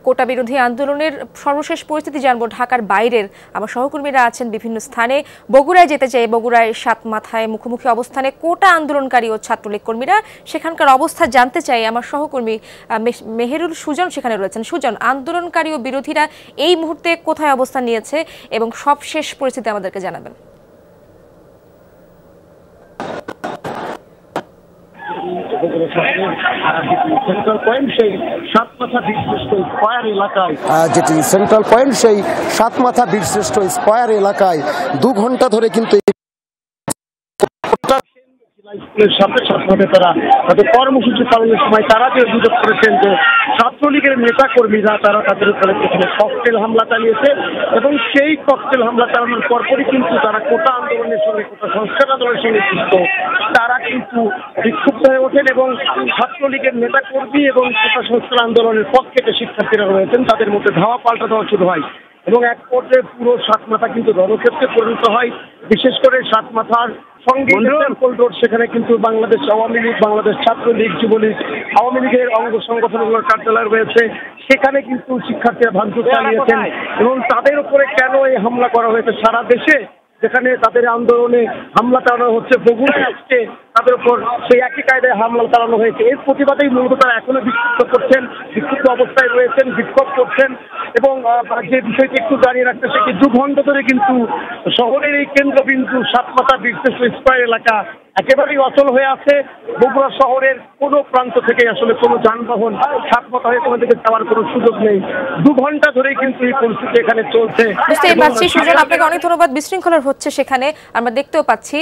কোটা বিরোধী আন্দোলনের সর্বশেষ পরিস্থিতি জানবো। ঢাকার বাইরের আমার সহকর্মীরা আছেন বিভিন্ন স্থানে। বগুড়ায় যেতে চাই। বগুড়ায় সাত মাথায় মুখোমুখি অবস্থানে কোটা আন্দোলনকারী ও ছাত্রলীগ কর্মীরা, সেখানকার অবস্থা জানতে চাই। আমার সহকর্মী মেহেরুল সুজন সেখানে রয়েছেন। সুজন, আন্দোলনকারী ও বিরোধীরা এই মুহূর্তে কোথায় অবস্থান নিয়েছে এবং সবশেষ পরিস্থিতি আমাদেরকে জানাবেন। সেন্ট্রাল পয়েন্ট সেই সাতমাথা বীরশ্রেষ্ঠ স্কয়ার এলাকায় 2 ঘন্টা ধরে কিন্তু তারা তাদের কর্মসূচি পালনের সময় তারা যে অভিযোগ করেছেন যে ছাত্রলীগের নেতা কর্মীরা তারা তাদের উপরে ককটেল হামলা চালিয়েছে এবং সেই ককটেল হামলা চালানোর পরপরই কিন্তু তারা কোটা আন্দোলনের সঙ্গে কোটা সংস্কার আন্দোলনের সঙ্গে যুক্ত তারা কিন্তু বিক্ষুব্ধ হয়ে ওঠেন এবং ছাত্রলীগের নেতা কর্মী এবং কোটা সংস্কার আন্দোলনের পক্ষে যে শিক্ষার্থীরা রয়েছেন তাদের মধ্যে ধাওয়া পাল্টা দেওয়া শুরু হয় এবং এক পর্যায়ে পুরো সাতমাথা কিন্তু রণক্ষেত্রে পরিণত হয়। বিশেষ করে সাতমাথার সঙ্গে সেখানে কিন্তু বাংলাদেশ আওয়ামী লীগ, বাংলাদেশ ছাত্রলীগ, যুবলীগ, আওয়ামী লীগের অঙ্গ সংগঠনগুলোর কার্যালয় রয়েছে, সেখানে কিন্তু শিক্ষার্থীরা ভাঙচুর চালিয়েছেন এবং তাদের উপরে কেন এই হামলা করা হয়েছে সারা দেশে যেখানে তাদের আন্দোলনে হামলা চালানো হচ্ছে, বগুড়ায় আজকে তাদের উপর সেই একই কায়দায় হামলা চালানো হয়েছে। এর প্রতিবাদেই মূলত তারা এখনো বিক্ষুব্ধ করছেন, বিক্ষুব্ধ অবস্থায় রয়েছেন, বিক্ষোভ করছেন এবং যে বিষয়টি একটু জানিয়ে রাখতে চাই 2 ঘন্টা ধরে কিন্তু শহরের এই কেন্দ্রবিন্দু সাতমাথা বীরশ্রেষ্ঠ স্কয়ার এলাকা একেবারেই অচল হয়ে আছে। বগুড়া শহরের কোনো প্রান্ত থেকে আসলে কোনো যানবাহন সাতমাথা হয়ে কোনো দিকে যাওয়ার কোনো সুযোগ নেই। 2 ঘন্টা ধরেই কিন্তু এই পরিস্থিতি এখানে চলছে। বুঝতেই পারছি সুজন, আপনাকে অনেক ধন্যবাদ। বিশৃঙ্খলা হচ্ছে সেখানে আমরা দেখতেও পাচ্ছি।